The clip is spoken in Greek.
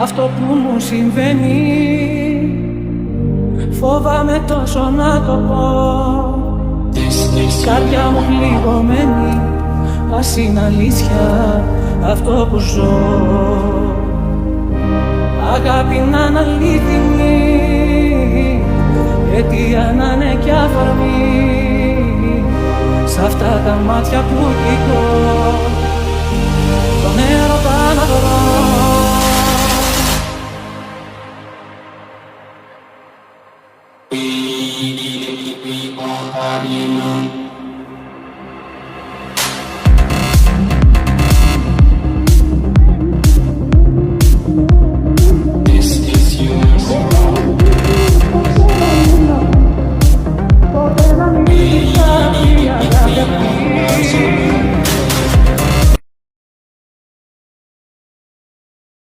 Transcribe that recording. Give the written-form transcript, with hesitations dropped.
αυτό που μου συμβαίνει. Φόβαμαι τόσο να το πω, καρδιά μου πληγωμένη, ας είναι αλήθεια αυτό που ζω. Αγάπη να είναι αλήθινη, αιτία να είναι κι αφορμή, σ' αυτά τα μάτια που κοιτώ, τον έρωτα να βρω.